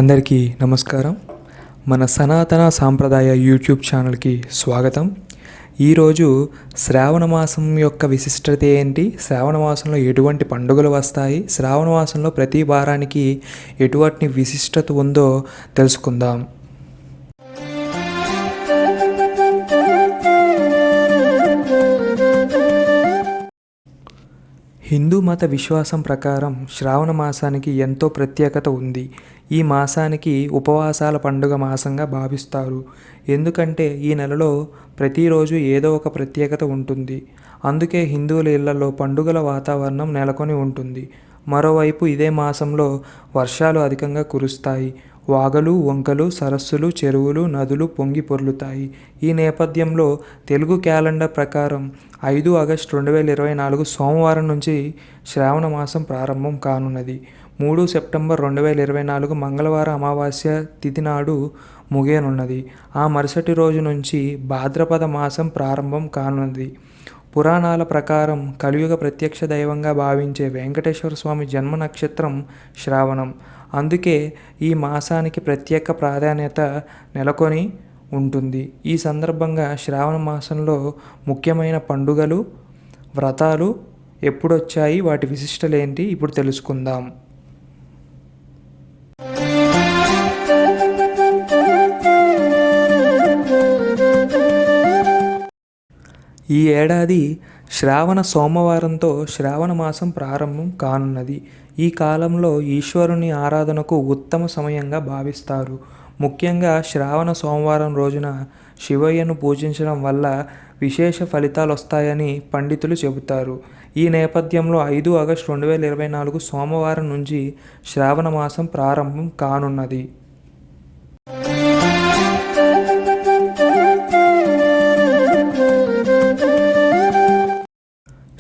అందరికీ నమస్కారం. మన సనాతన సాంప్రదాయ యూట్యూబ్ ఛానల్కి స్వాగతం. ఈరోజు శ్రావణ మాసం యొక్క విశిష్టత ఏంటి, శ్రావణ మాసంలో ఎటువంటి పండుగలు వస్తాయి, శ్రావణ మాసంలో ప్రతి వారానికి ఎటువంటి విశిష్టత ఉందో తెలుసుకుందాం. హిందూ మత విశ్వాసం ప్రకారం శ్రావణ మాసానికి ఎంతో ప్రత్యేకత ఉంది. ఈ మాసానికి ఉపవాసాల పండుగ మాసంగా భావిస్తారు. ఎందుకంటే ఈ నెలలో ప్రతిరోజు ఏదో ఒక ప్రత్యేకత ఉంటుంది. అందుకే హిందువుల ఇళ్లలో పండుగల వాతావరణం నెలకొని ఉంటుంది. మరోవైపు ఇదే మాసంలో వర్షాలు అధికంగా కురుస్తాయి. వాగులు, వంకలు, సరస్సులు, చెరువులు, నదులు పొంగి పొర్లుతాయి. ఈ నేపథ్యంలో తెలుగు క్యాలెండర్ ప్రకారం 5 ఆగస్టు 2024 సోమవారం నుంచి శ్రావణ మాసం ప్రారంభం కానున్నది. 3 సెప్టెంబర్ 2024 మంగళవారం అమావాస్య తిథి నాడు ముగియనున్నది. ఆ మరుసటి రోజు నుంచి భాద్రపద మాసం ప్రారంభం కానున్నది. పురాణాల ప్రకారం కలియుగ ప్రత్యక్ష దైవంగా భావించే వెంకటేశ్వర స్వామి జన్మ నక్షత్రం శ్రావణం. అందుకే ఈ మాసానికి ప్రత్యేక ప్రాధాన్యత నెలకొని ఉంటుంది. ఈ సందర్భంగా శ్రావణ మాసంలో ముఖ్యమైన పండుగలు, వ్రతాలు ఎప్పుడొచ్చాయి, వాటి విశిష్టలేంటి ఇప్పుడు తెలుసుకుందాం. ఈ ఏడాది శ్రావణ సోమవారంతో శ్రావణ మాసం ప్రారంభం కానున్నది. ఈ కాలంలో ఈశ్వరుని ఆరాధనకు ఉత్తమ సమయంగా భావిస్తారు. ముఖ్యంగా శ్రావణ సోమవారం రోజున శివయ్యను పూజించడం వల్ల విశేష ఫలితాలు వస్తాయని పండితులు చెబుతారు. ఈ నేపథ్యంలో 5 ఆగస్టు 2024 సోమవారం నుంచి శ్రావణ మాసం ప్రారంభం కానున్నది.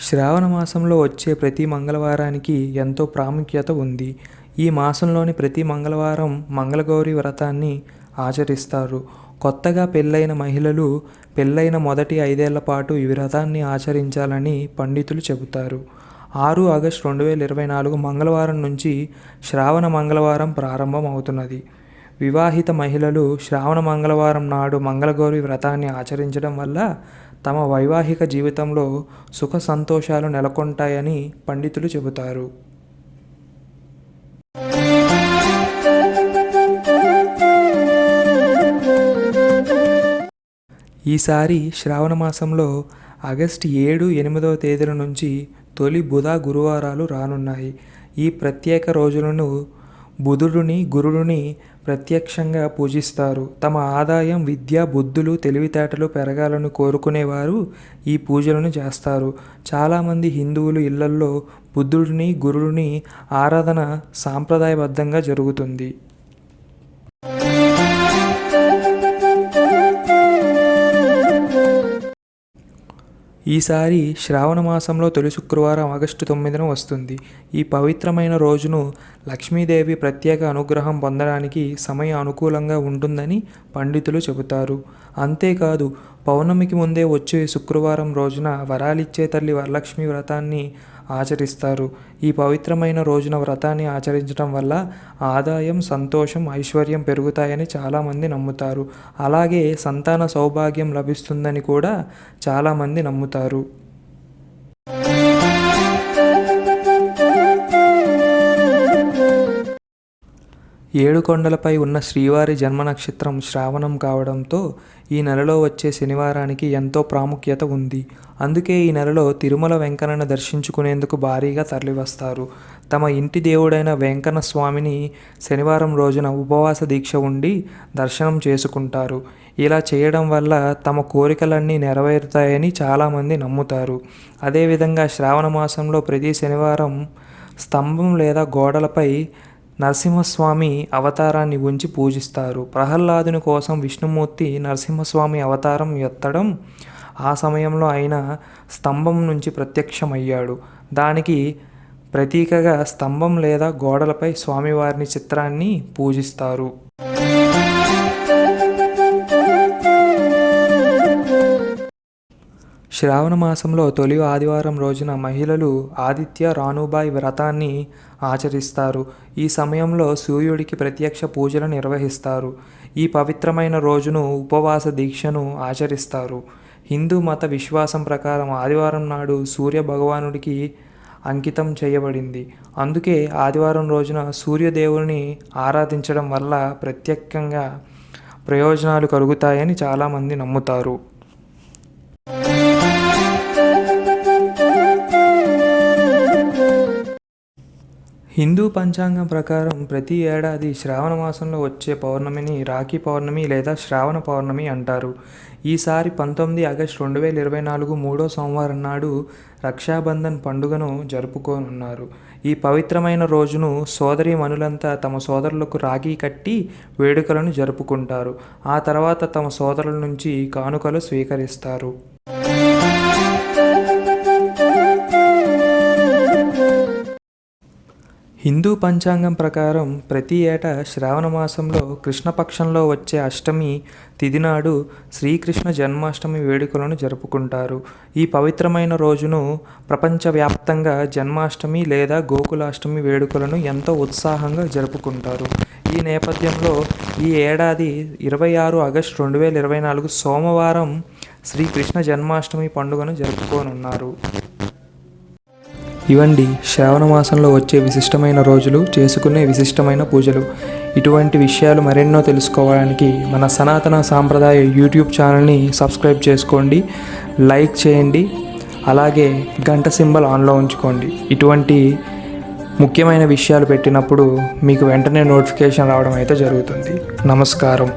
శ్రావణ మాసంలో వచ్చే ప్రతి మంగళవారానికి ఎంతో ప్రాముఖ్యత ఉంది. ఈ మాసంలోని ప్రతి మంగళవారం మంగళగౌరి వ్రతాన్ని ఆచరిస్తారు. కొత్తగా పెళ్ళైన మహిళలు పెళ్ళైన మొదటి 5 ఏళ్ల పాటు ఈ వ్రతాన్ని ఆచరించాలని పండితులు చెబుతారు. 6 ఆగస్టు 2024 మంగళవారం నుంచి శ్రావణ మంగళవారం ప్రారంభం అవుతున్నది. వివాహిత మహిళలు శ్రావణ మంగళవారం నాడు మంగళగౌరి వ్రతాన్ని ఆచరించడం వల్ల తమ వైవాహిక జీవితంలో సుఖ సంతోషాలు నెలకొంటాయని పండితులు చెబుతారు. ఈసారి శ్రావణ మాసంలో ఆగస్టు 7, 8వ తేదీల నుంచి తొలి బుధ, గురువారాలు రానున్నాయి. ఈ ప్రత్యేక రోజులను బుధుడిని, గురుడిని ప్రత్యక్షంగా పూజిస్తారు. తమ ఆదాయం, విద్య, బుద్ధులు, తెలివితేటలు పెరగాలని కోరుకునేవారు ఈ పూజలను చేస్తారు. చాలామంది హిందువులు ఇళ్లల్లో బుద్ధుడిని, గురుడిని ఆరాధన సాంప్రదాయబద్ధంగా జరుగుతుంది. ఈసారి శ్రావణ మాసంలో తొలి శుక్రవారం ఆగస్టు 9న వస్తుంది. ఈ పవిత్రమైన రోజును లక్ష్మీదేవి ప్రత్యేక అనుగ్రహం పొందడానికి సమయం అనుకూలంగా ఉంటుందని పండితులు చెబుతారు. అంతేకాదు పౌర్ణమికి ముందే వచ్చే శుక్రవారం రోజున వరాలిచ్చే తల్లి వరలక్ష్మి వ్రతాన్ని ఆచరిస్తారు. ఈ పవిత్రమైన రోజున వ్రతాన్ని ఆచరించడం వల్ల ఆదాయం, సంతోషం, ఐశ్వర్యం పెరుగుతాయని చాలామంది నమ్ముతారు. అలాగే సంతాన సౌభాగ్యం లభిస్తుందని కూడా చాలామంది నమ్ముతారు. ఏడుకొండలపై ఉన్న శ్రీవారి జన్మ నక్షత్రం శ్రావణం కావడంతో ఈ నెలలో వచ్చే శనివారానికి ఎంతో ప్రాముఖ్యత ఉంది. అందుకే ఈ నెలలో తిరుమల వెంకన్నను దర్శించుకునేందుకు భారీగా తరలివస్తారు. తమ ఇంటి దేవుడైన వెంకన్న స్వామిని శనివారం రోజున ఉపవాస దీక్ష ఉండి దర్శనం చేసుకుంటారు. ఇలా చేయడం వల్ల తమ కోరికలన్నీ నెరవేరుతాయని చాలామంది నమ్ముతారు. అదేవిధంగా శ్రావణ మాసంలో ప్రతి శనివారం స్తంభం లేదా గోడలపై నరసింహస్వామి అవతారాన్ని ఉంచి పూజిస్తారు. ప్రహ్లాదుని కోసం విష్ణుమూర్తి నరసింహస్వామి అవతారం ఎత్తడం, ఆ సమయంలో ఆయన స్తంభం నుంచి ప్రత్యక్షమయ్యాడు. దానికి ప్రతీకగా స్తంభం లేదా గోడలపై స్వామివారిని చిత్రాన్ని పూజిస్తారు. శ్రావణ మాసంలో తొలి ఆదివారం రోజున మహిళలు ఆదిత్య రానుబాయ్ వ్రతాన్ని ఆచరిస్తారు. ఈ సమయంలో సూర్యుడికి ప్రత్యక్ష పూజలు నిర్వహిస్తారు. ఈ పవిత్రమైన రోజును ఉపవాస దీక్షను ఆచరిస్తారు. హిందూ మత విశ్వాసం ప్రకారం ఆదివారం నాడు సూర్య భగవానుడికి అంకితం చేయబడింది. అందుకే ఆదివారం రోజున సూర్యదేవుని ఆరాధించడం వల్ల ప్రత్యేకంగా ప్రయోజనాలు కలుగుతాయని చాలామంది నమ్ముతారు. హిందూ పంచాంగం ప్రకారం ప్రతి ఏడాది శ్రావణ మాసంలో వచ్చే పౌర్ణమిని రాఖీ పౌర్ణమి లేదా శ్రావణ పౌర్ణమి అంటారు. ఈసారి 19 ఆగస్టు 2024 3వ సోమవారం నాడు రక్షాబంధన్ పండుగను జరుపుకోనున్నారు. ఈ పవిత్రమైన రోజును సోదరీమణులంతా తమ సోదరులకు రాఖీ కట్టి వేడుకలను జరుపుకుంటారు. ఆ తర్వాత తమ సోదరుల నుంచి కానుకలు స్వీకరిస్తారు. హిందూ పంచాంగం ప్రకారం ప్రతి ఏటా శ్రావణ మాసంలో కృష్ణపక్షంలో వచ్చే అష్టమి తిథి నాడు శ్రీకృష్ణ జన్మాష్టమి వేడుకలను జరుపుకుంటారు. ఈ పవిత్రమైన రోజును ప్రపంచవ్యాప్తంగా జన్మాష్టమి లేదా గోకులాష్టమి వేడుకలను ఎంతో ఉత్సాహంగా జరుపుకుంటారు. ఈ నేపథ్యంలో ఈ ఏడాది 26 ఆగస్టు 2024 సోమవారం శ్రీకృష్ణ జన్మాష్టమి పండుగను జరుపుకోనున్నారు. ఇవండి శ్రావణ మాసంలో వచ్చే విశిష్టమైన రోజులు, చేసుకునే విశిష్టమైన పూజలు. ఇటువంటి విషయాలు మరెన్నో తెలుసుకోవడానికి మన సనాతన సాంప్రదాయ యూట్యూబ్ ఛానల్ని సబ్స్క్రైబ్ చేసుకోండి, లైక్ చేయండి, అలాగే గంట సింబల్ ఆన్లో ఉంచుకోండి. ఇటువంటి ముఖ్యమైన విషయాలు పెట్టినప్పుడు మీకు వెంటనే నోటిఫికేషన్ రావడం అయితే జరుగుతుంది. నమస్కారం.